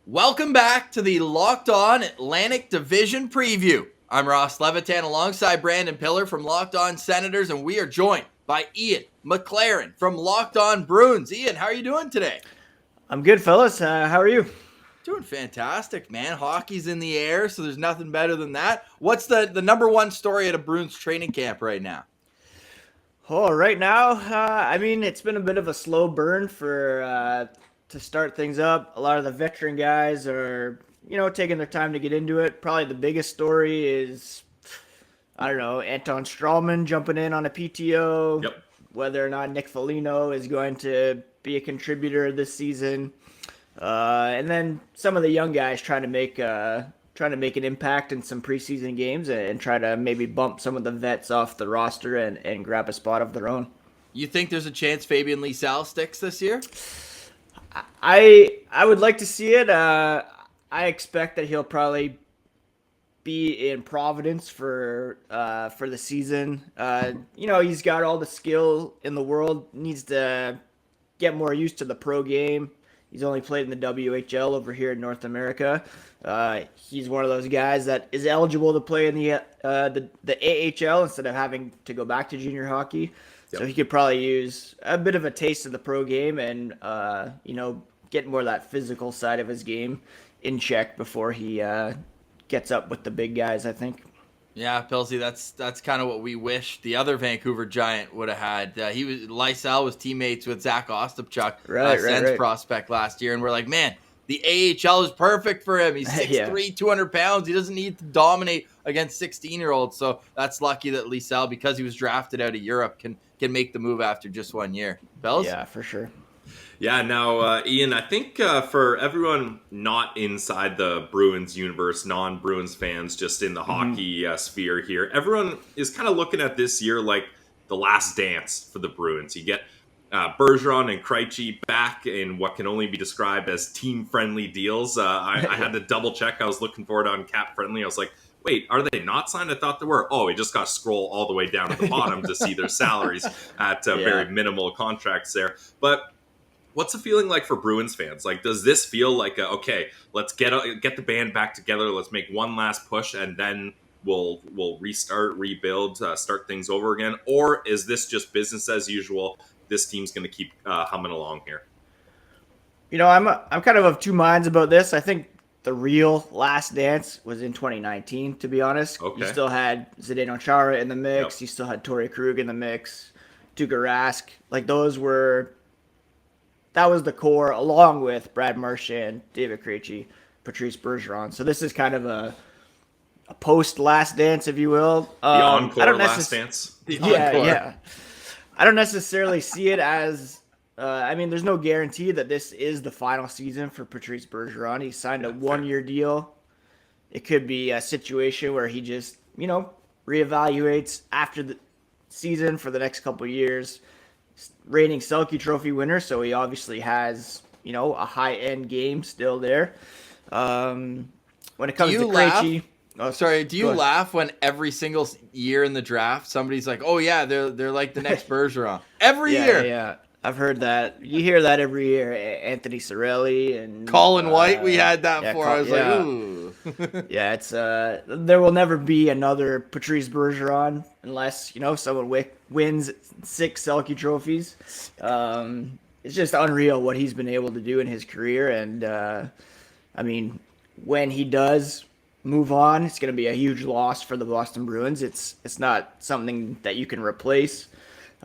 Welcome back to the Locked On Atlantic Division Preview. I'm Ross Levitan alongside Brandon Pillar from Locked On Senators, and we are joined by Ian McLaren from Locked On Bruins. Ian, how are you doing today? I'm good, fellas. How are you? Doing fantastic, man. Hockey's in the air, so there's nothing better than that. What's the number one story at a Bruins training camp right now? Oh, right now, it's been a bit of a slow burn to start things up. A lot of the veteran guys are, taking their time to get into it. Probably the biggest story is, I don't know, Anton Strawman jumping in on a PTO. Yep. Whether or not Nick Foligno is going to be a contributor this season. And then some of the young guys trying to make an impact in some preseason games and try to maybe bump some of the vets off the roster and grab a spot of their own. You think there's a chance Fabian Lysell sticks this year? I would like to see it. I expect that he'll probably be in Providence for the season. He's got all the skill in the world. Needs to get more used to the pro game. He's only played in the WHL over here in North America. He's one of those guys that is eligible to play in the AHL instead of having to go back to junior hockey. Yep. So he could probably use a bit of a taste of the pro game and get more of that physical side of his game in check before he gets up with the big guys, I think. Yeah, Pilsy, that's kind of what we wish the other Vancouver Giant would have had. Lysell was teammates with Zach Ostapchuk, Sens prospect last year, and we're like, man, the AHL is perfect for him. He's 6'3", 200 pounds. He doesn't need to dominate against 16-year-olds. So that's lucky that Lysell, because he was drafted out of Europe, can make the move after just 1 year. Pels? Yeah, for sure. Yeah, now, Ian, I think for everyone not inside the Bruins universe, non-Bruins fans, just in the hockey sphere here, everyone is kind of looking at this year like the last dance for the Bruins. You get Bergeron and Kreichi back in what can only be described as team-friendly deals. I had to double-check. I was looking for it on cap-friendly. I was like, wait, are they not signed? I thought they were. Oh, we just got to scroll all the way down to the bottom to see their salaries at very minimal contracts there. But what's the feeling like for Bruins fans? Like, does this feel like, okay, let's get the band back together, let's make one last push, and then we'll restart, rebuild, start things over again? Or is this just business as usual? This team's going to keep humming along here. I'm kind of two minds about this. I think the real last dance was in 2019, to be honest. Okay. You still had Zdeno Chara in the mix. Yep. You still had Torrey Krug in the mix. Tuukka Rask. Like, that was the core, along with Brad Marchand, David Kreichi, Patrice Bergeron. So this is kind of a post-last dance, if you will. The encore last dance. Yeah. I don't necessarily see it as there's no guarantee that this is the final season for Patrice Bergeron. He signed a one-year deal. It could be a situation where he just, reevaluates after the season for the next couple of years. Reigning Selke Trophy winner, so he obviously has, a high-end game still there. When it comes to Kreichi... do you laugh when every single year in the draft somebody's like, oh yeah, they're like the next Bergeron? Every year. Yeah. I've heard that. You hear that every year. Anthony Cirelli and Colin White, we had that for. I was like, ooh. Yeah, it's there will never be another Patrice Bergeron unless, someone wins 6 Selke trophies. It's just unreal what he's been able to do in his career, and when he does move on, it's going to be a huge loss for the Boston Bruins. It's not something that you can replace.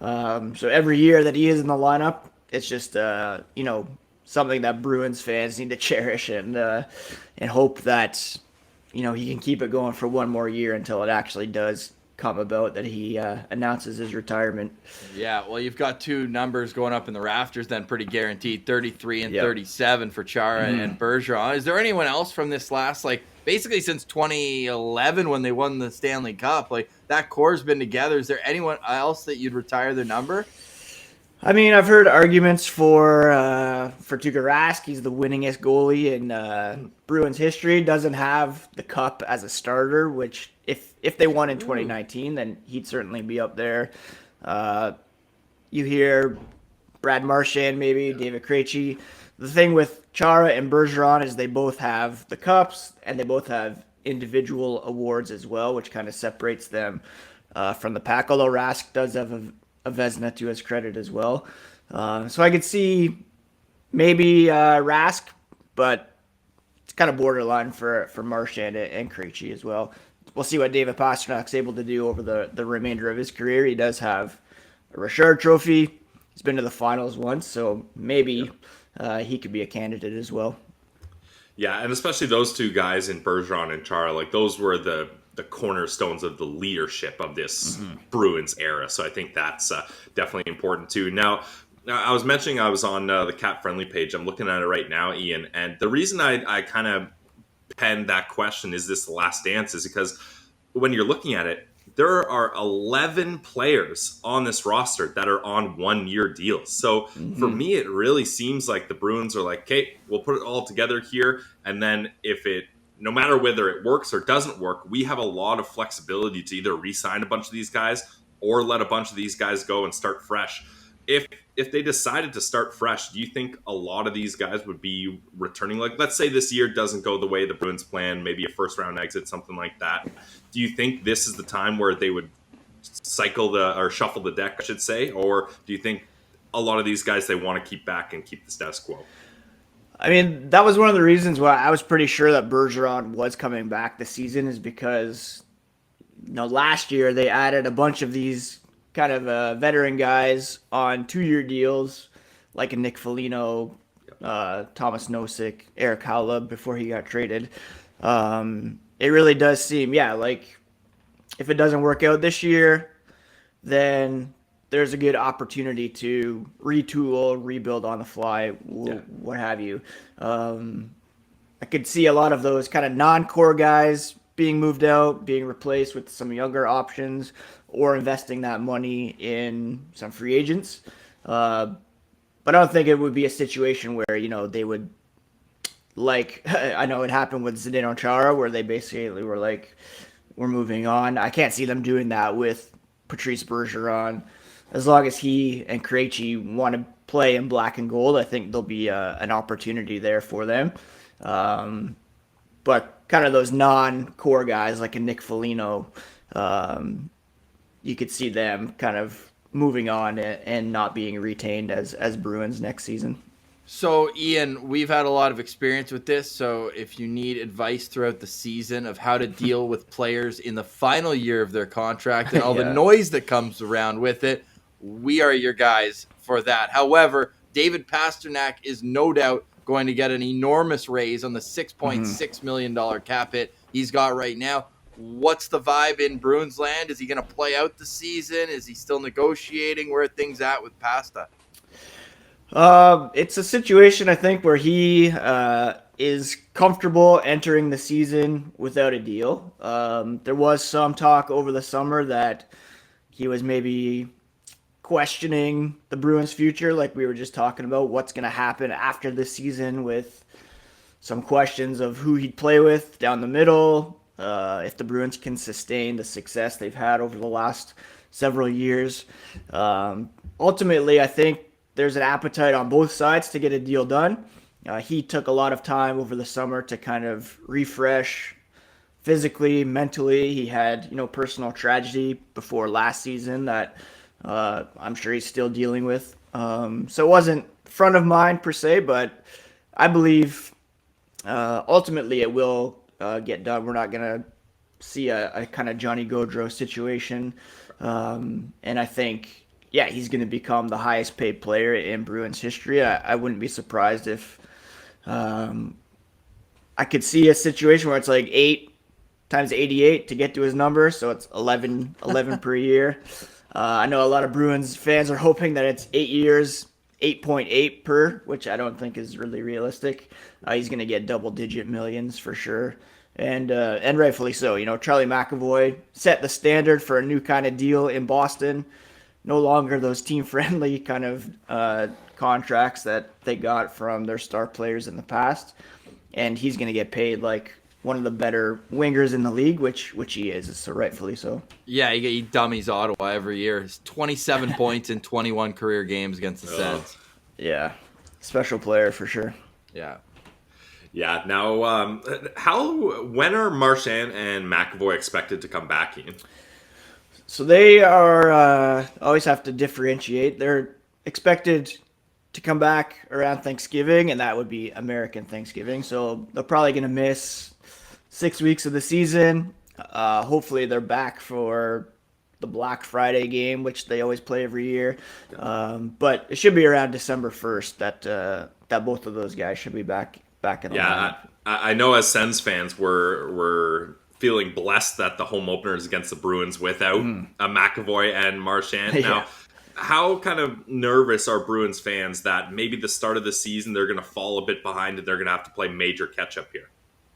So every year that he is in the lineup, it's just something that Bruins fans need to cherish and hope that he can keep it going for one more year until it actually does come about that he announces his retirement. Yeah, well, you've got two numbers going up in the rafters then, pretty guaranteed, 33 and 37 for Chara and Bergeron. Is there anyone else from this last, basically since 2011 when they won the Stanley Cup, that core's been together? Is there anyone else that you'd retire their number? I've heard arguments for Tuukka Rask. He's the winningest goalie in Bruins history. Doesn't have the cup as a starter, which if they won in 2019, then he'd certainly be up there. You hear Brad Marchand, maybe David Krejci. the thing with Chara and Bergeron is they both have the cups and they both have individual awards as well, which kind of separates them from the pack. Although Rask does have a Vezina to his credit as well. So I could see maybe Rask, but it's kind of borderline for Marchand and Kreichi as well. We'll see what David Pasternak's able to do over the remainder of his career. He does have a Richard Trophy. He's been to the finals once, so maybe he could be a candidate as well. Yeah, and especially those two guys in Bergeron and Chara, like those were the cornerstones of the leadership of this Bruins era. So I think that's definitely important too. Now, I was mentioning I was on the Cap Friendly page. I'm looking at it right now, Ian. And the reason I kind of penned that question, is this the last dance, is because when you're looking at it, there are 11 players on this roster that are on 1-year deals. So for me, it really seems like the Bruins are like, okay, we'll put it all together here. And then no matter whether it works or doesn't work, we have a lot of flexibility to either re-sign a bunch of these guys or let a bunch of these guys go and start fresh. If they decided to start fresh, do you think a lot of these guys would be returning? Like, let's say this year doesn't go the way the Bruins plan, maybe a first-round exit, something like that. Do you think this is the time where they would shuffle the deck, I should say? Or do you think a lot of these guys they want to keep back and keep the status quo? I mean, that was one of the reasons why I was pretty sure that Bergeron was coming back this season, is because last year they added a bunch of these kind of veteran guys on 2-year deals, like a Nick Foligno, Thomas Nosek, Eric Haula before he got traded. It really does seem, like if it doesn't work out this year, then there's a good opportunity to retool, rebuild on the fly, what have you. I could see a lot of those kind of non-core guys being moved out, being replaced with some younger options, or investing that money in some free agents. But I don't think it would be a situation where, they would, like, I know it happened with Zdeno Chara, where they basically were like, we're moving on. I can't see them doing that with Patrice Bergeron. As long as he and Kreichi want to play in black and gold, I think there'll be an opportunity there for them. But kind of those non-core guys like a Nick Foligno, you could see them kind of moving on and not being retained as Bruins next season. So, Ian, we've had a lot of experience with this. So if you need advice throughout the season of how to deal with players in the final year of their contract and all the noise that comes around with it, we are your guys for that. However, David Pastrnak is no doubt going to get an enormous raise on the $6.6 million cap hit he's got right now. What's the vibe in Bruins land? Is he going to play out the season? Is he still negotiating? Where are things at with Pasta? It's a situation, I think, where he is comfortable entering the season without a deal. There was some talk over the summer that he was maybe questioning the Bruins' future, like we were just talking about, what's going to happen after this season, with some questions of who he'd play with down the middle, if the Bruins can sustain the success they've had over the last several years. Ultimately, I think there's an appetite on both sides to get a deal done. He took a lot of time over the summer to kind of refresh physically, mentally. He had, personal tragedy before last season that I'm sure he's still dealing with. So it wasn't front of mind per se, but I believe ultimately it will get done. We're not going to see a kind of Johnny Gaudreau situation. And I think, he's going to become the highest paid player in Bruins history. I wouldn't be surprised if I could see a situation where it's like 8 times 88 to get to his number. So it's 11 per year. I know a lot of Bruins fans are hoping that it's 8 years, 8.8 per, which I don't think is really realistic. He's going to get double-digit millions for sure, and rightfully so. Charlie McAvoy set the standard for a new kind of deal in Boston. No longer those team-friendly kind of contracts that they got from their star players in the past, and he's going to get paid like one of the better wingers in the league, which he is, so rightfully so. Yeah, he dummies Ottawa every year. It's 27 points in 21 career games against the Sens. Yeah. special player for sure. Yeah. Yeah. Now, when are Marchand and McAvoy expected to come back in? So they are always have to differentiate. They're expected to come back around Thanksgiving, and that would be American Thanksgiving. So they're probably going to miss 6 weeks of the season. Hopefully they're back for the Black Friday game, which they always play every year. But it should be around December 1st that both of those guys should be back in the lineup. I know as Sens fans we're feeling blessed that the home opener is against the Bruins without McAvoy and Marchand. Yeah. Now, how kind of nervous are Bruins fans that maybe the start of the season they're going to fall a bit behind and they're going to have to play major catch-up here?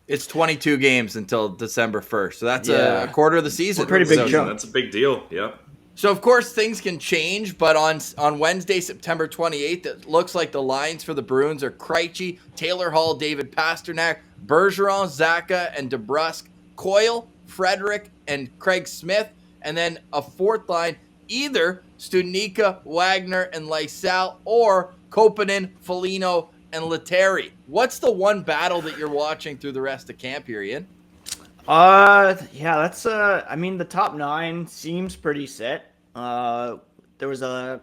It's 22 games until December 1st, so that's a quarter of the season. It's a pretty big jump. That's a big deal, yeah. So, of course, things can change, but on Wednesday, September 28th, it looks like the lines for the Bruins are Kreichi, Taylor Hall, David Pastrnak, Bergeron, Zacha, and DeBrusk, Coyle, Frederick, and Craig Smith, and then a fourth line, either Studnicka, Wagner, and Lysell, or Kopanen, Foligno, and Letteri. What's the one battle that you're watching through the rest of camp here, Ian? That's I mean, the top 9 seems pretty set. There was a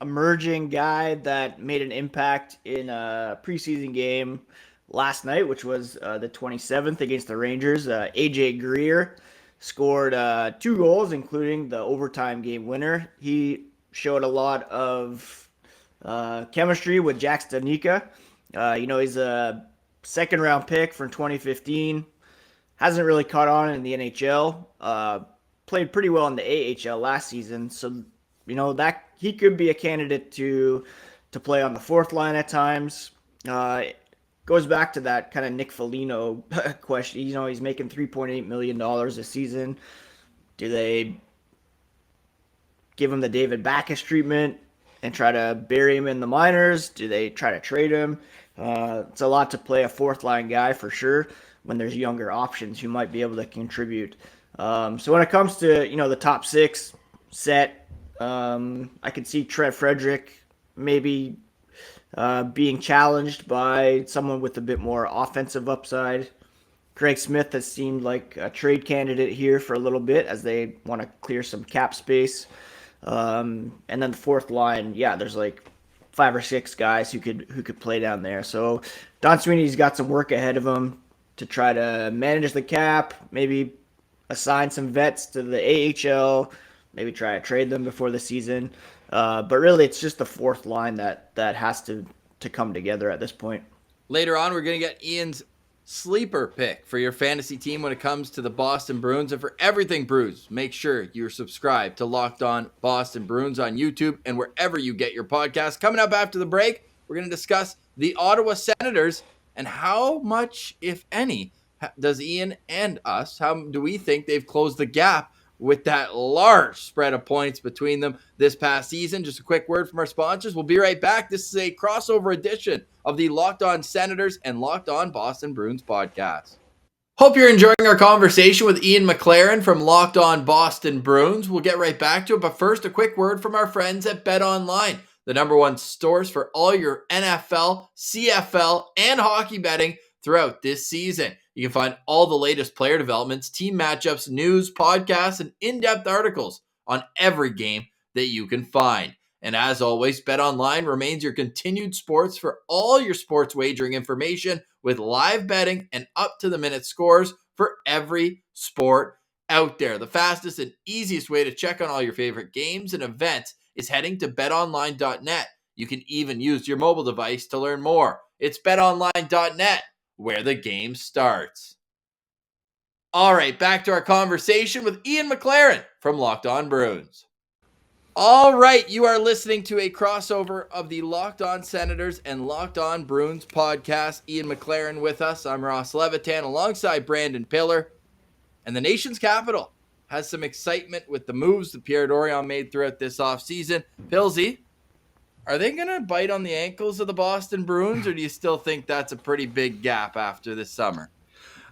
emerging guy that made an impact in a preseason game last night, which was the 27th against the Rangers. AJ Greer scored 2 goals, including the overtime game winner. He showed a lot of chemistry with Jack Studnicka. He's a second-round pick from 2015. Hasn't really caught on in the NHL. Played pretty well in the AHL last season, so that he could be a candidate to play on the fourth line at times. Goes back to that kind of Nick Foligno question. He's making $3.8 million a season. Do they give him the David Backes treatment and try to bury him in the minors? Do they try to trade him? It's a lot to play a fourth line guy for sure when there's younger options who might be able to contribute. So when it comes to, the top 6 set, I could see Trev Frederick maybe being challenged by someone with a bit more offensive upside. Craig Smith has seemed like a trade candidate here for a little bit as they want to clear some cap space. And then the fourth line, there's like 5 or 6 guys who could play down there. So Don Sweeney's got some work ahead of him to try to manage the cap, maybe assign some vets to the AHL, maybe try to trade them before the season. But really, it's just the fourth line that has to come together at this point. Later on, we're going to get Ian's sleeper pick for your fantasy team when it comes to the Boston Bruins. And for everything Bruins, make sure you're subscribed to Locked On Boston Bruins on YouTube and wherever you get your podcasts. Coming up after the break, we're going to discuss the Ottawa Senators and how much, if any, does Ian and us, how do we think they've closed the gap with that large spread of points between them this past season? Just a quick word from our sponsors. We'll be right back. This is a crossover edition of the Locked On Senators and Locked On Boston Bruins podcast. Hope you're enjoying our conversation with Ian McLaren from Locked On Boston Bruins. We'll get right back to it, but first, a quick word from our friends at BetOnline, the #1 source for all your NFL, CFL, and hockey betting throughout this season. You can find all the latest player developments, team matchups, news, podcasts, and in-depth articles on every game that you can find. And as always, BetOnline remains your continued sports for all your sports wagering information with live betting and up-to-the-minute scores for every sport out there. The fastest and easiest way to check on all your favorite games and events is heading to betonline.net. You can even use your mobile device to learn more. It's betonline.net, where the game starts. All right, back to our conversation with Ian McLaren from Locked On Bruins. All right, you are listening to a crossover of the Locked On Senators and Locked On Bruins podcast. Ian McLaren with us. I'm Ross Levitan alongside Brandon Pillar. And the nation's capital has some excitement with the moves that Pierre Dorion made throughout this offseason. Pillsy, are they going to bite on the ankles of the Boston Bruins, or do you still think that's a pretty big gap after this summer?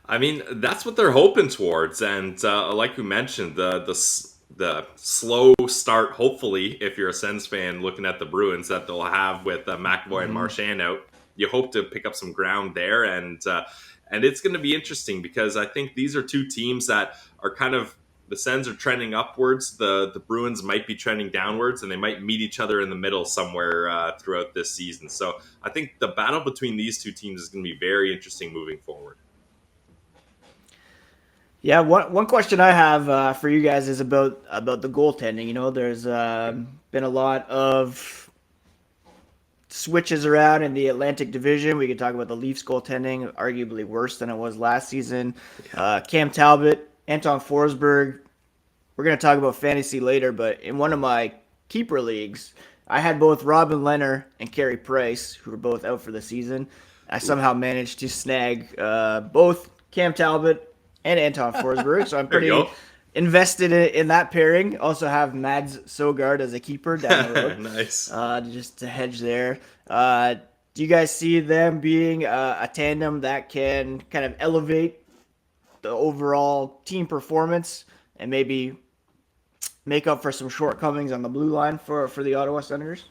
I mean, that's what they're hoping towards. And like we mentioned, the the slow start, hopefully, if you're a Sens fan looking at the Bruins, that they'll have with McAvoy and Marchand out. You hope to pick up some ground there, and it's going to be interesting because I think these are two teams that are kind of, the Sens are trending upwards, the Bruins might be trending downwards, and they might meet each other in the middle somewhere throughout this season. So I think the battle between these two teams is going to be very interesting moving forward. Yeah, one question I have for you guys is about the goaltending. You know, there's been a lot of switches around in the Atlantic Division. We could talk about the Leafs goaltending, arguably worse than it was last season. Cam Talbot, Anton Forsberg. We're going to talk about fantasy later, but in one of my keeper leagues, I had both Robin Lehner and Carey Price, who were both out for the season. I somehow managed to snag both Cam Talbot and Anton Forsberg, so I'm pretty invested in that pairing. Also have Mads Sogard as a keeper down the road. Nice. Just to hedge there. Do you guys see them being a tandem that can kind of elevate the overall team performance and maybe make up for some shortcomings on the blue line for the Ottawa Senators?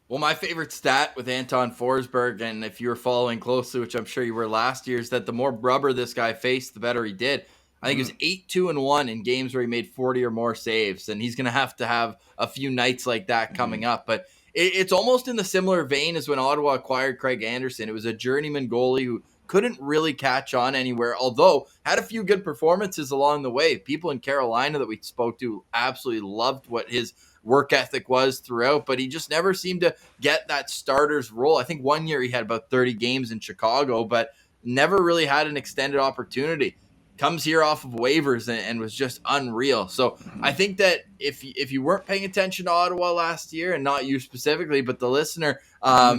Well, my favorite stat with Anton Forsberg, and if you were following closely, which I'm sure you were last year, is that the more rubber this guy faced, the better he did. I think he was 8-2-1 in games where he made 40 or more saves, and he's going to have a few nights like that coming up. But it's almost in the similar vein as when Ottawa acquired Craig Anderson. It was a journeyman goalie who couldn't really catch on anywhere, although had a few good performances along the way. People in Carolina that we spoke to absolutely loved what his work ethic was throughout, but he just never seemed to get that starter's role. I think one year he had about 30 games in Chicago, but never really had an extended opportunity. Comes here off of waivers and was just unreal. So I think that if you weren't paying attention to Ottawa last year, and not you specifically, but the listener,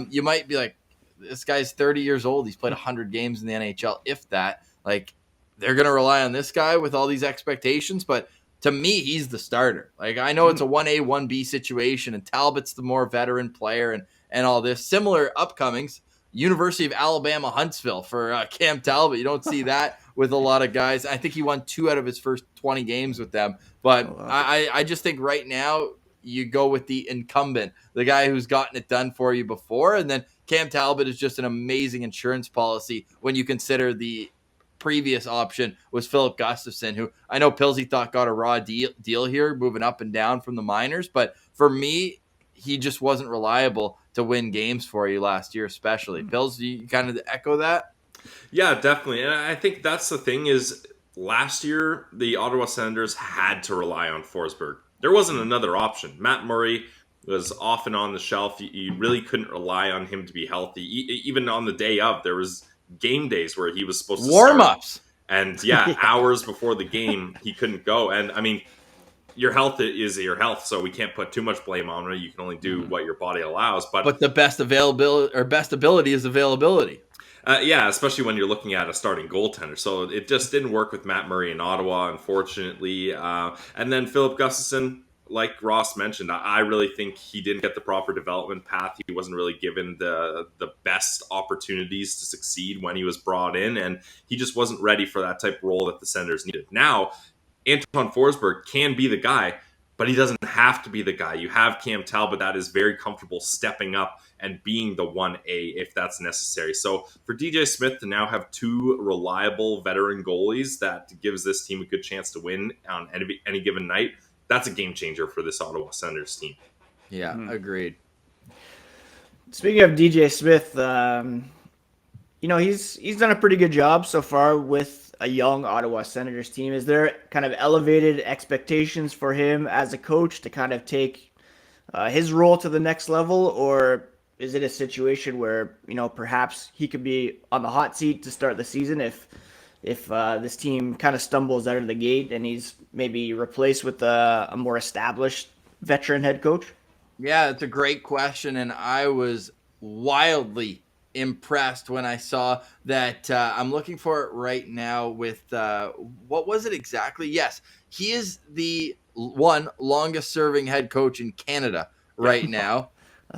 you might be like, this guy's 30 years old. He's played 100 games in the NHL, if that. Like, they're going to rely on this guy with all these expectations, but to me, he's the starter. Like, I know it's a 1A, 1B situation, and Talbot's the more veteran player and all this. Similar upcomings, University of Alabama Huntsville for Cam Talbot. You don't see that with a lot of guys. I think he won 2 out of his first 20 games with them. But I just think right now you go with the incumbent, the guy who's gotten it done for you before. And then Cam Talbot is just an amazing insurance policy when you consider the previous option was Philip Gustafson, who I know Pilsy thought got a raw deal here, moving up and down from the minors. But for me, he just wasn't reliable to win games for you last year, especially. Pils, do you kind of echo that? Yeah, definitely. And I think that's the thing is last year, the Ottawa Senators had to rely on Forsberg. There wasn't another option. Matt Murray was off and on the shelf. You really couldn't rely on him to be healthy. Even on the day of, there was game days where he was supposed to warm-ups. And hours before the game, he couldn't go. And I mean, your health is your health, so we can't put too much blame on it. You can only do what your body allows. But the best availability or best ability is availability. Especially when you're looking at a starting goaltender. So it just didn't work with Matt Murray in Ottawa, unfortunately. And then Philip Gustafson, like Ross mentioned, I really think he didn't get the proper development path. He wasn't really given the best opportunities to succeed when he was brought in, and he just wasn't ready for that type of role that the Senators needed. Now, Anton Forsberg can be the guy, but he doesn't have to be the guy. You have Cam Talbot that is very comfortable stepping up and being the 1A if that's necessary. So for DJ Smith to now have 2 reliable veteran goalies that gives this team a good chance to win on any given night, that's a game changer for this Ottawa Senators team. Yeah, agreed. Speaking of DJ Smith, he's done a pretty good job so far with a young Ottawa Senators team. Is there kind of elevated expectations for him as a coach to kind of take his role to the next level, or is it a situation where perhaps he could be on the hot seat to start the season if this team kind of stumbles out of the gate and he's maybe replaced with a more established veteran head coach? Yeah, it's a great question, and I was wildly impressed when I saw that. I'm looking for it right now with what was it exactly? Yes, he is the longest serving head coach in Canada right now,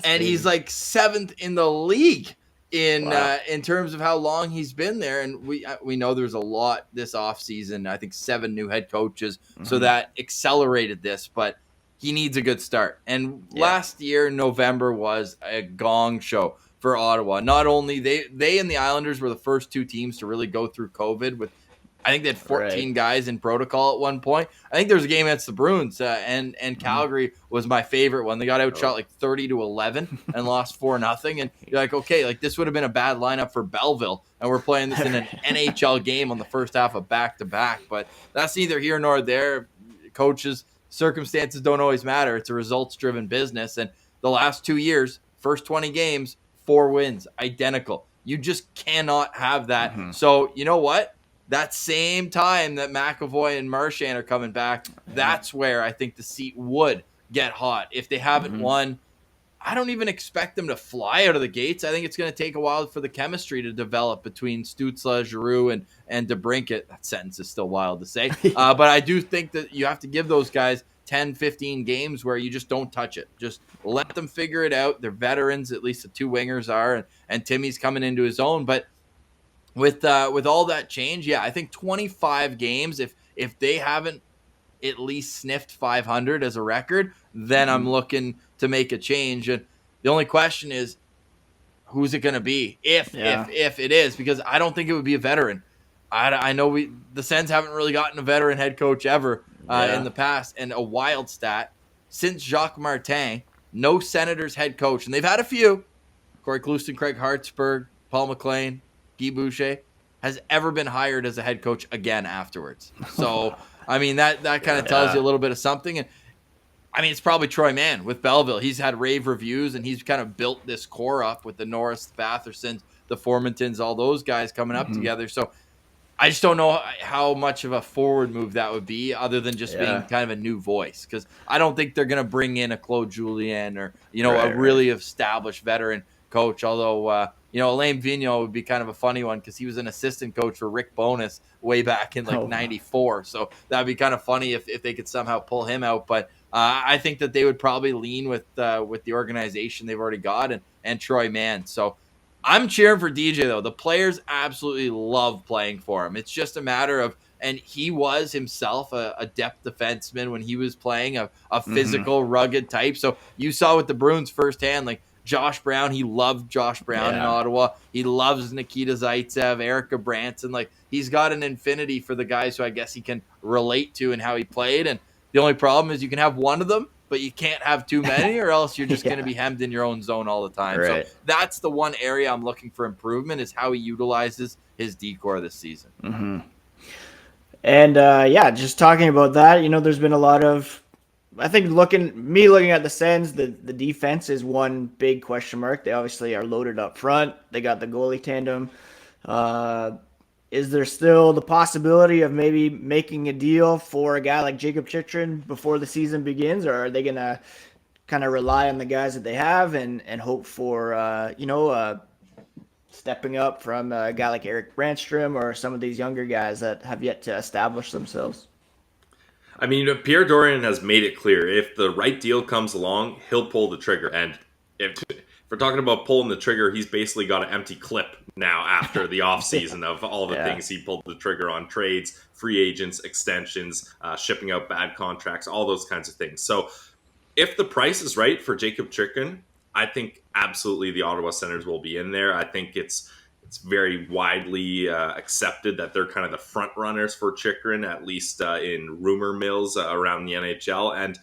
and he's like 7th in the league. in terms of how long he's been there. And we know there's a lot this offseason. I think 7 new head coaches. So that accelerated this, but he needs a good start. And last year, November was a gong show for Ottawa. Not only they and the Islanders were the first 2 teams to really go through COVID with, I think they had 14 guys in protocol at one point. I think there was a game against the Bruins, and Calgary was my favorite one. They got outshot like 30-11 and lost 4-0. And you're like, okay, like this would have been a bad lineup for Belleville, and we're playing this in an NHL game on the first half of back-to-back. But that's neither here nor there. Coaches, circumstances don't always matter. It's a results-driven business. And the last 2 years, first 20 games, 4 wins, identical. You just cannot have that. So you know what? That same time that McAvoy and Marchand are coming back, that's where I think the seat would get hot. If they haven't won, I don't even expect them to fly out of the gates. I think it's going to take a while for the chemistry to develop between Stützle, Giroux, and DeBrincat. That sentence is still wild to say. But I do think that you have to give those guys 10, 15 games where you just don't touch it. Just let them figure it out. They're veterans, at least the 2 wingers are, and Timmy's coming into his own. But with all that change, I think 25 games, if they haven't at least sniffed 500 as a record, then I'm looking to make a change. And the only question is, who's it going to be? If it is, because I don't think it would be a veteran. I know the Sens haven't really gotten a veteran head coach ever in the past. And a wild stat, since Jacques Martin, no Senators head coach, and they've had a few, Corey Clouston, Craig Hartsburg, Paul McLean, Guy Boucher, has ever been hired as a head coach again afterwards. So, I mean, that kind of tells you a little bit of something. And I mean, it's probably Troy Mann with Belleville. He's had rave reviews, and he's kind of built this core up with the Norris, the Bathersons, the Formentons, all those guys coming up together. So I just don't know how much of a forward move that would be, other than just being kind of a new voice. Because I don't think they're going to bring in a Claude Julien or, a really established veteran coach. Although, Alain Vigneault would be kind of a funny one because he was an assistant coach for Rick Bowness way back in 94. So that'd be kind of funny if they could somehow pull him out. But I think that they would probably lean with the organization they've already got and Troy Mann. So I'm cheering for DJ, though. The players absolutely love playing for him. It's just a matter of, and he was himself a depth defenseman when he was playing, a physical, rugged type. So you saw with the Bruins firsthand, like, Josh Brown, he loved Josh Brown in Ottawa. He loves Nikita Zaitsev, Erica Branson. Like, he's got an infinity for the guys who I guess he can relate to and how he played. And the only problem is you can have one of them, but you can't have too many, or else you're just going to be hemmed in your own zone all the time. Right. So that's the one area I'm looking for improvement, is how he utilizes his decor this season. And just talking about that, there's been a lot of, I think looking at the Sens, the defense is one big question mark. They obviously are loaded up front. They got the goalie tandem. Is there still the possibility of maybe making a deal for a guy like Jacob Chychrun before the season begins, or are they going to kind of rely on the guys that they have and hope for, stepping up from a guy like Eric Brandstrom or some of these younger guys that have yet to establish themselves? I mean, Pierre Dorion has made it clear, if the right deal comes along, he'll pull the trigger. And if we're talking about pulling the trigger, he's basically got an empty clip now after the offseason of all the things he pulled the trigger on: trades, free agents, extensions, shipping out bad contracts, all those kinds of things. So if the price is right for Jacob Chychrun, I think absolutely the Ottawa Senators will be in there. I think it's very widely accepted that they're kind of the front runners for Chychrun, at least in rumor mills around the NHL. And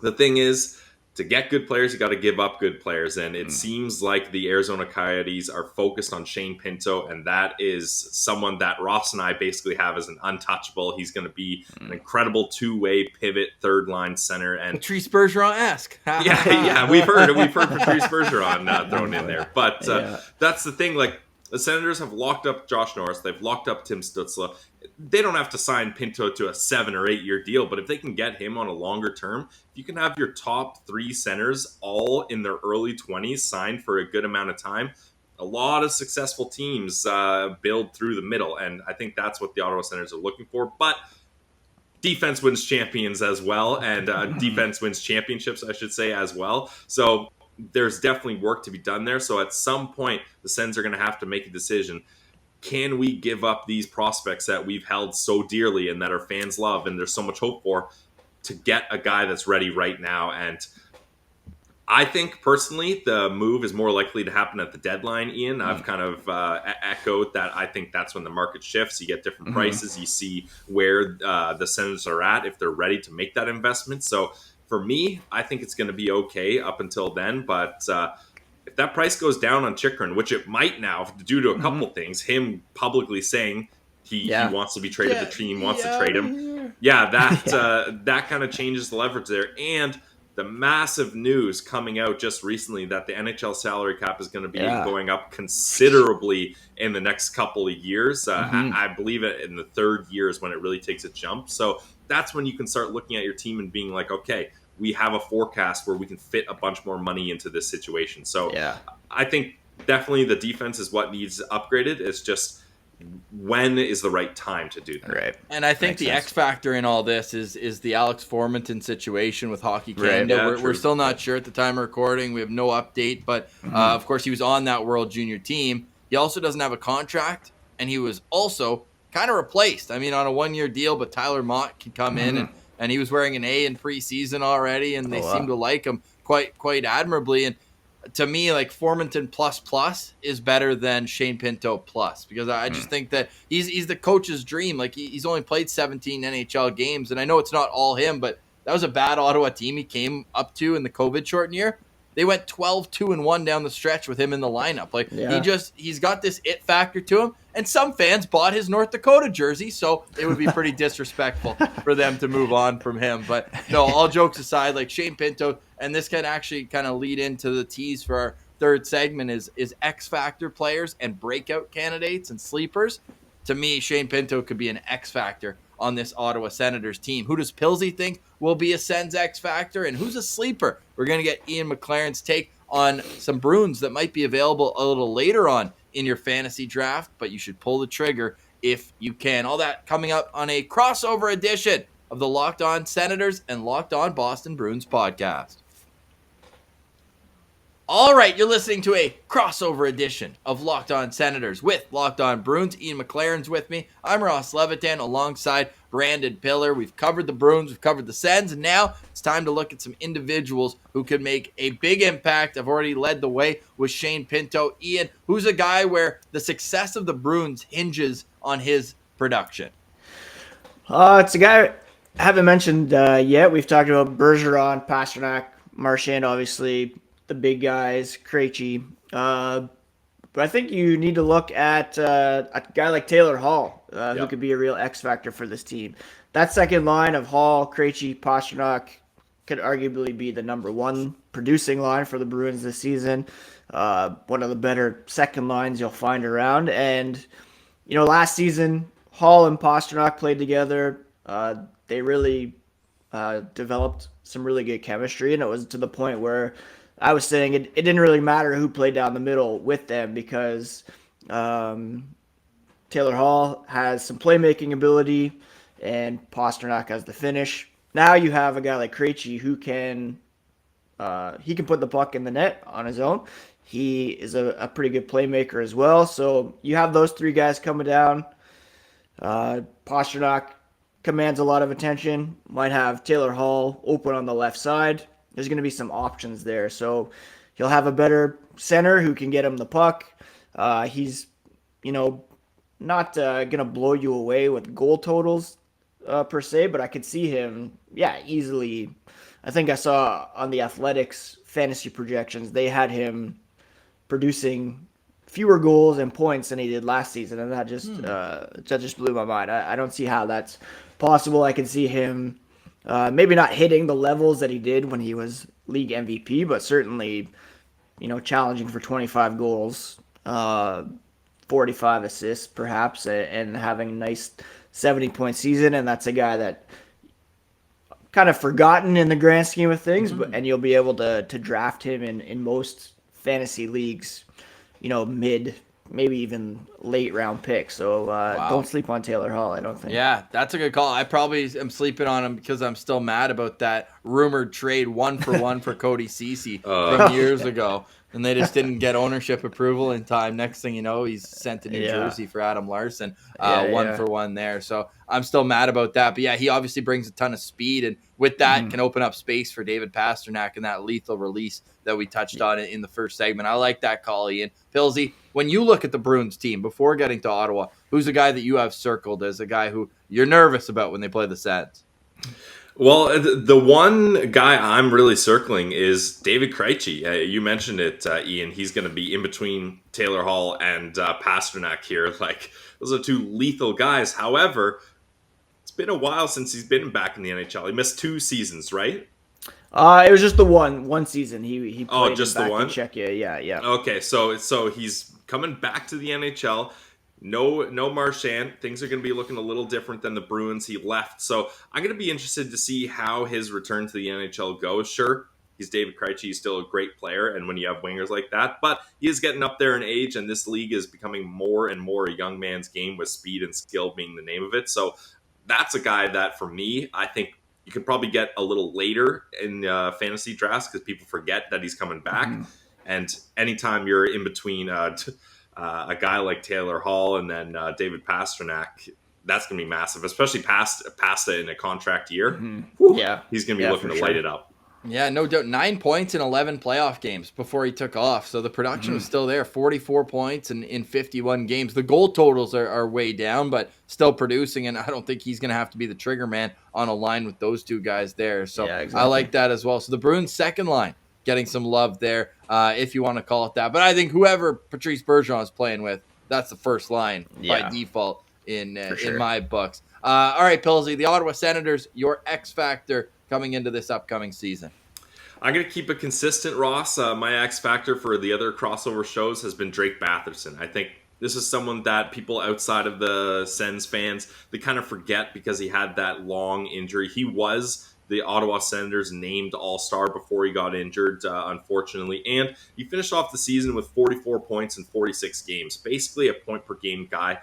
the thing is, to get good players, you got to give up good players. And it seems like the Arizona Coyotes are focused on Shane Pinto, and that is someone that Ross and I basically have as an untouchable. He's going to be an incredible two-way pivot, third-line center. And Patrice Bergeron-esque. we've heard Patrice Bergeron thrown in there. But that's the thing. Like, the Senators have locked up Josh Norris. They've locked up Tim Stützle. They don't have to sign Pinto to a 7 or 8 year deal, but if they can get him on a longer term, if you can have your top 3 centers all in their early 20s signed for a good amount of time, a lot of successful teams build through the middle, and I think that's what the Ottawa Senators are looking for. But defense wins champions as well, and defense wins championships, I should say, as well. So there's definitely work to be done there. So at some point, the Sens are going to have to make a decision. Can we give up these prospects that we've held so dearly and that our fans love and there's so much hope for, to get a guy that's ready right now? And I think personally the move is more likely to happen at the deadline, Ian. I've kind of echoed that. I think that's when the market shifts. You get different prices. You see where the Senators are at, if they're ready to make that investment. So for me, I think it's going to be okay up until then. But if that price goes down on Chychrun, which it might now due to a couple things, him publicly saying he wants to be traded, the team wants to trade him. That kind of changes the leverage there. And the massive news coming out just recently that the NHL salary cap is going to be going up considerably in the next couple of years. I believe it in the third year is when it really takes a jump. So that's when you can start looking at your team and being like, okay, we have a forecast where we can fit a bunch more money into this situation. So I think definitely the defense is what needs upgraded. It's just, when is the right time to do that? Right. And I think the X factor in all this is the Alex Formenton situation with Hockey Canada. Right. We're still not sure at the time of recording. We have no update, but of course he was on that World Junior team. He also doesn't have a contract, and he was also kind of replaced. I mean, on a 1-year deal, but Tyler Mott can come in, and he was wearing an A in preseason already, and they seem to like him quite admirably. And to me, like, Formenton plus is better than Shane Pinto plus, because I just think that he's the coach's dream. Like, he's only played 17 NHL games, and I know it's not all him, but that was a bad Ottawa team he came up to in the COVID shortened year. They went 12-2-1 down the stretch with him in the lineup. Like, he's got this it factor to him, and some fans bought his North Dakota jersey, so it would be pretty disrespectful for them to move on from him. But no, all jokes aside, like, Shane Pinto, and this can actually kind of lead into the tease for our third segment is X factor players and breakout candidates and sleepers. To me, Shane Pinto could be an X factor on this Ottawa Senators team. Who does Pilsy think will be a Sens X factor, and who's a sleeper? We're going to get Ian McLaren's take on some Bruins that might be available a little later on in your fantasy draft, but you should pull the trigger if you can. All that coming up on a crossover edition of the Locked On Senators and Locked On Boston Bruins podcast. All right, you're listening to a crossover edition of Locked On Senators with Locked On Bruins. Ian McLaren's with me. I'm Ross Levitan alongside Brandon Pillar. We've covered the Bruins, we've covered the Sens, and now it's time to look at some individuals who could make a big impact. I've already led the way with Shane Pinto. Ian, who's a guy where the success of the Bruins hinges on his production? It's a guy I haven't mentioned yet. We've talked about Bergeron, Pastrnak, Marchand, obviously, the big guys, Kreichi. But I think you need to look at a guy like Taylor Hall, who could be a real X factor for this team. That second line of Hall, Kreichi, Pastrnak could arguably be the number one producing line for the Bruins this season. One of the better second lines you'll find around. And, you know, last season, Hall and Pastrnak played together. They really developed some really good chemistry, and it was to the point where I was saying it didn't really matter who played down the middle with them, because Taylor Hall has some playmaking ability and Pastrnak has the finish. Now you have a guy like Kreichi who can put the puck in the net on his own. He is a pretty good playmaker as well. So you have those three guys coming down. Pastrnak commands a lot of attention. Might have Taylor Hall open on the left side. There's going to be some options there. So he'll have a better center who can get him the puck. He's, not going to blow you away with goal totals per se, but I could see him, easily. I think I saw on the Athletics fantasy projections, they had him producing fewer goals and points than he did last season, and that just blew my mind. I don't see how that's possible. I can see him maybe not hitting the levels that he did when he was league MVP, but certainly, challenging for 25 goals, 45 assists perhaps, and having a nice 70-point season. And that's a guy that kind of forgotten in the grand scheme of things, and you'll be able to draft him in most fantasy leagues, mid maybe even late round pick. So don't sleep on Taylor Hall, I don't think. Yeah, that's a good call. I probably am sleeping on him because I'm still mad about that rumored trade 1-for-1 for Cody Ceci from years ago. And they just didn't get ownership approval in time. Next thing you know, he's sent to New Jersey for Adam Larson, 1-for-1 there. So I'm still mad about that. But yeah, he obviously brings a ton of speed, and with that can open up space for David Pastrnak and that lethal release that we touched on in the first segment. I like that call, Ian. Pilsy, when you look at the Bruins team before getting to Ottawa, who's a guy that you have circled as a guy who you're nervous about when they play the Sens? Well, the one guy I'm really circling is David Kreichi. You mentioned it, Ian. He's going to be in between Taylor Hall and Pastrnak here. Like, those are two lethal guys. However, it's been a while since he's been back in the NHL. He missed 2 seasons, right? It was just the one season. He played just back the one? in Czechia. Yeah. Okay, so he's coming back to the NHL. No Marchand. Things are going to be looking a little different than the Bruins. He left. So I'm going to be interested to see how his return to the NHL goes. Sure, he's David Kreichi. He's still a great player. And when you have wingers like that, but he is getting up there in age, and this league is becoming more and more a young man's game with speed and skill being the name of it. So that's a guy that, for me, I think you can probably get a little later in fantasy drafts because people forget that he's coming back. And anytime you're in between a guy like Taylor Hall and then David Pastrnak, that's going to be massive, especially Pasta in a contract year. Whew, he's going to be looking to light it up. Yeah, no doubt. 9 points in 11 playoff games before he took off. So the production was still there. 44 points in 51 games. The goal totals are way down, but still producing. And I don't think he's going to have to be the trigger man on a line with those two guys there. So exactly. I like that as well. So the Bruins' second line getting some love there, if you want to call it that. But I think whoever Patrice Bergeron is playing with, that's the first line by default in my books. All right, Pilsy, the Ottawa Senators, your X factor coming into this upcoming season. I'm going to keep it consistent, Ross. My X factor for the other crossover shows has been Drake Batherson. I think this is someone that people outside of the Sens fans, they kind of forget because he had that long injury. He was the Ottawa Senators named All-Star before he got injured, unfortunately. And he finished off the season with 44 points in 46 games. Basically a point-per-game guy.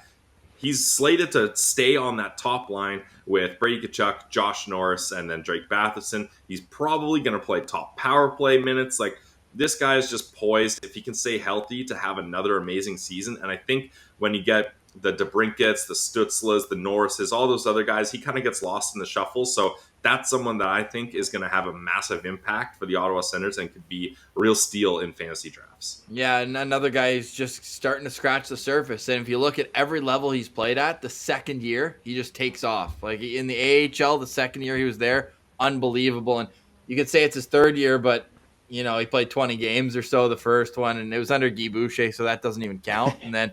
He's slated to stay on that top line with Brady Tkachuk, Josh Norris, and then Drake Batherson. He's probably going to play top power play minutes. Like, this guy is just poised, if he can stay healthy, to have another amazing season. And I think when you get the DeBrincats, the Stutzlas, the Norrises, all those other guys, he kind of gets lost in the shuffle. So that's someone that I think is going to have a massive impact for the Ottawa Senators and could be a real steal in fantasy drafts. Yeah, and another guy who's just starting to scratch the surface. And if you look at every level he's played at, the second year, he just takes off. Like in the AHL, the second year he was there, unbelievable. And you could say it's his third year, but you know, he played 20 games or so the first one, and it was under Guy Boucher, so that doesn't even count. And then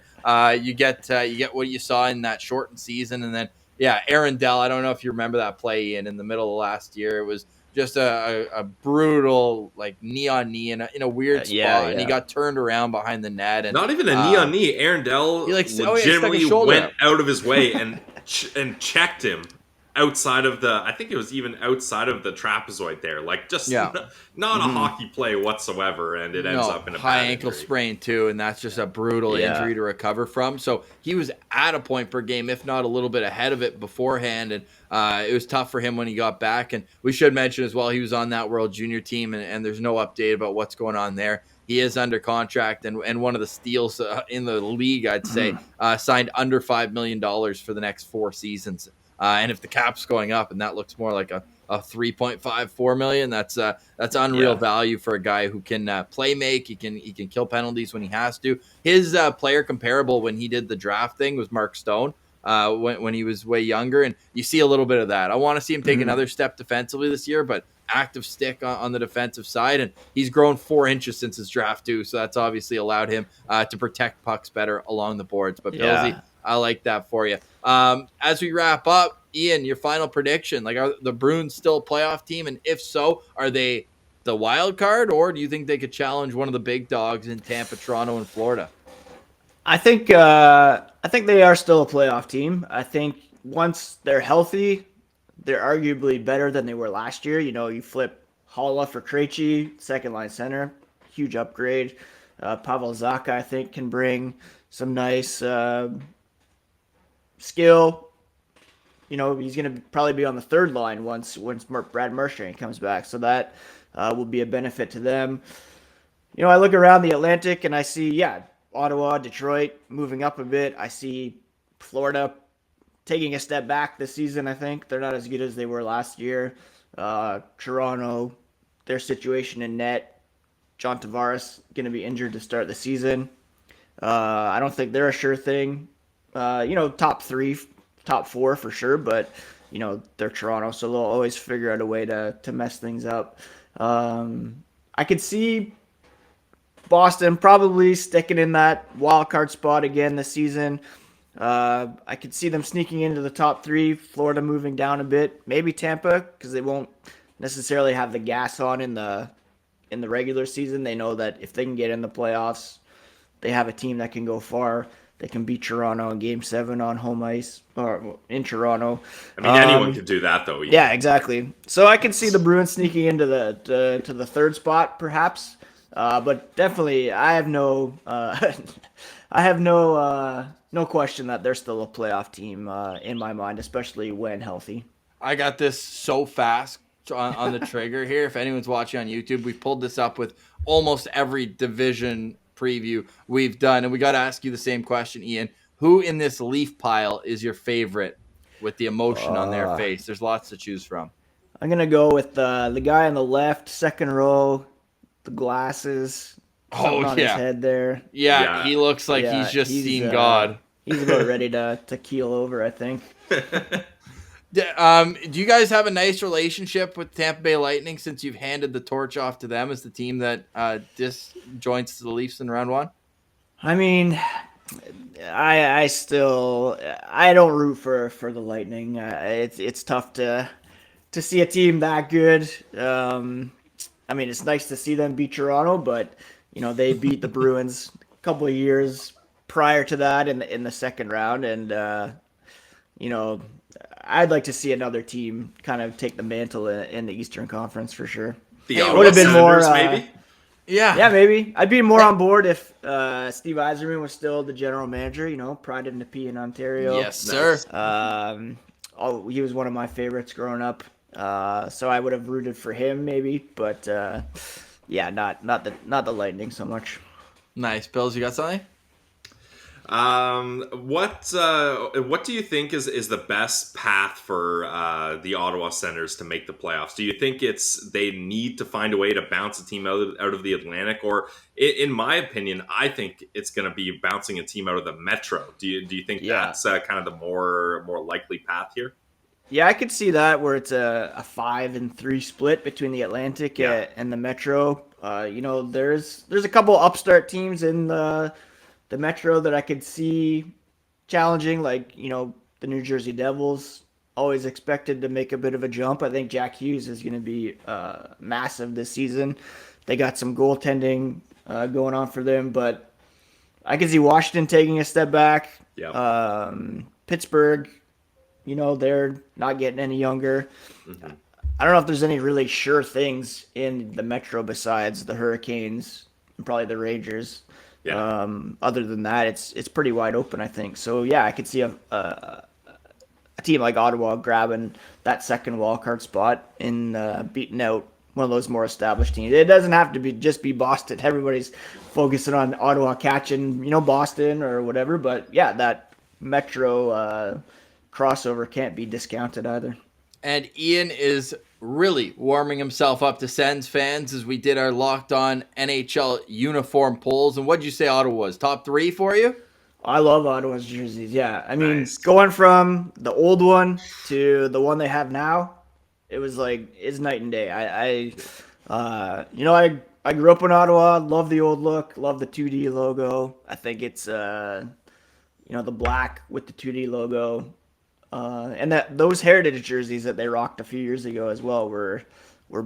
you get what you saw in that shortened season. And then, Aaron Dell, I don't know if you remember that play in the middle of last year. It was just a brutal, like, knee-on-knee in a weird spot, and he got turned around behind the net. And not even a knee-on-knee. Aaron Dell legitimately went out of his way and checked him. Outside of I think it was even outside of the trapezoid there, like just not a hockey play whatsoever, and it ends up in a high ankle sprain too, and that's just a brutal injury to recover from. So he was at a point per game, if not a little bit ahead of it beforehand, and it was tough for him when he got back. And we should mention as well, he was on that World Junior team, and there's no update about what's going on there. He is under contract, and one of the steals in the league, I'd say, signed under $5 million for the next 4 seasons. And if the cap's going up, and that looks more like a $3.54 million, that's unreal value for a guy who can play make. He can kill penalties when he has to. His player comparable when he did the draft thing was Mark Stone when he was way younger, and you see a little bit of that. I want to see him take another step defensively this year, but active stick on the defensive side, and he's grown 4 inches since his draft too, so that's obviously allowed him to protect pucks better along the boards. But Pilsy, I like that for you. As we wrap up, Ian, your final prediction. Like, are the Bruins still a playoff team? And if so, are they the wild card, or do you think they could challenge one of the big dogs in Tampa, Toronto, and Florida? I think they are still a playoff team. I think once they're healthy, they're arguably better than they were last year. You know, you flip Holla for Kreichi, second line center, huge upgrade. Pavel Zacha, I think, can bring some nice skill. He's going to probably be on the third line once Brad Marchand comes back. So that will be a benefit to them. I look around the Atlantic and I see, Ottawa, Detroit moving up a bit. I see Florida taking a step back this season, I think. They're not as good as they were last year. Toronto, their situation in net. John Tavares going to be injured to start the season. I don't think they're a sure thing. Top 3, top 4 for sure, but, they're Toronto, so they'll always figure out a way to mess things up. I could see Boston probably sticking in that wild card spot again this season. I could see them sneaking into the top 3, Florida moving down a bit, maybe Tampa, because they won't necessarily have the gas on in the regular season. They know that if they can get in the playoffs, they have a team that can go far. They can beat Toronto in Game 7 on home ice or in Toronto. I mean, anyone could do that, though. Yeah, exactly. So I can see the Bruins sneaking into the to the third spot, perhaps. But definitely, I have no no question that they're still a playoff team in my mind, especially when healthy. I got this so fast on the trigger here. If anyone's watching on YouTube, we've pulled this up with almost every division preview we've done, and we got to ask you the same question, Ian. Who in this Leaf pile is your favorite with the emotion on their face? There's lots to choose from. I'm gonna go with the guy on the left, second row, the glasses. On his head there. Yeah, he looks like he's seen God. He's about ready to keel over, I think. Do you guys have a nice relationship with Tampa Bay Lightning since you've handed the torch off to them as the team that disjoints the Leafs in round 1? I mean, I don't root for the Lightning. It's tough to see a team that good. I mean, it's nice to see them beat Toronto, but they beat the Bruins a couple of years prior to that in the second round, and I'd like to see another team kind of take the mantle in the Eastern Conference for sure. It would have been more, maybe. Yeah, maybe. I'd be more on board if Steve Yzerman was still the general manager. Pride in the P in Ontario. Yes, sir. He was one of my favorites growing up. So I would have rooted for him maybe, but not the Lightning so much. Nice. Bills, you got something? What do you think is the best path for the Ottawa Senators to make the playoffs? Do you think they need to find a way to bounce a team out of the Atlantic, or in my opinion, I think it's going to be bouncing a team out of the Metro? Do you think that's kind of the more likely path here? Yeah, I could see that where it's a 5-3 split between the Atlantic and the Metro. There's a couple upstart teams in the Metro that I could see challenging, like, the New Jersey Devils, always expected to make a bit of a jump. I think Jack Hughes is going to be massive this season. They got some goaltending going on for them, but I could see Washington taking a step back. Yeah. Pittsburgh, they're not getting any younger. Mm-hmm. I don't know if there's any really sure things in the Metro besides the Hurricanes and probably the Rangers. Yeah. Other than that, it's pretty wide open, I think. So yeah, I could see a team like Ottawa grabbing that second wildcard spot and beating out one of those more established teams. It doesn't have to just be Boston. Everybody's focusing on Ottawa catching, Boston or whatever. But yeah, that Metro crossover can't be discounted either. And Ian is really warming himself up to Sens fans as we did our Locked On NHL uniform polls. And what'd you say Ottawa was? Top 3 for you? I love Ottawa's jerseys. Yeah, I mean, Going from the old one to the one they have now, it's night and day. I grew up in Ottawa. Love the old look. Love the 2D logo. I think it's the black with the 2D logo. And those heritage jerseys that they rocked a few years ago as well were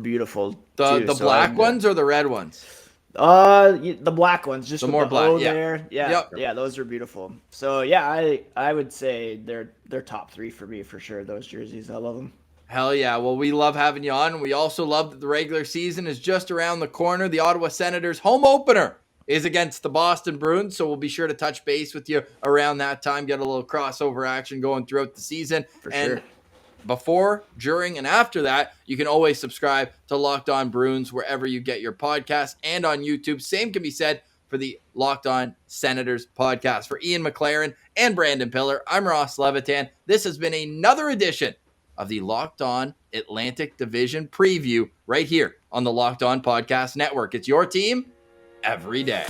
beautiful. The black ones or the red ones? The black ones, just the with more the black. O Yeah. there. Yeah, those are beautiful. So yeah, I would say they're top 3 for me for sure. Those jerseys, I love them. Hell yeah. Well, we love having you on. We also love that the regular season is just around the corner. The Ottawa Senators home opener is against the Boston Bruins, so we'll be sure to touch base with you around that time, get a little crossover action going throughout the season. For sure. Before, during, and after that, you can always subscribe to Locked On Bruins wherever you get your podcasts and on YouTube. Same can be said for the Locked On Senators podcast. For Ian McLaren and Brandon Pillar, I'm Ross Levitan. This has been another edition of the Locked On Atlantic Division preview right here on the Locked On Podcast Network. It's your team every day.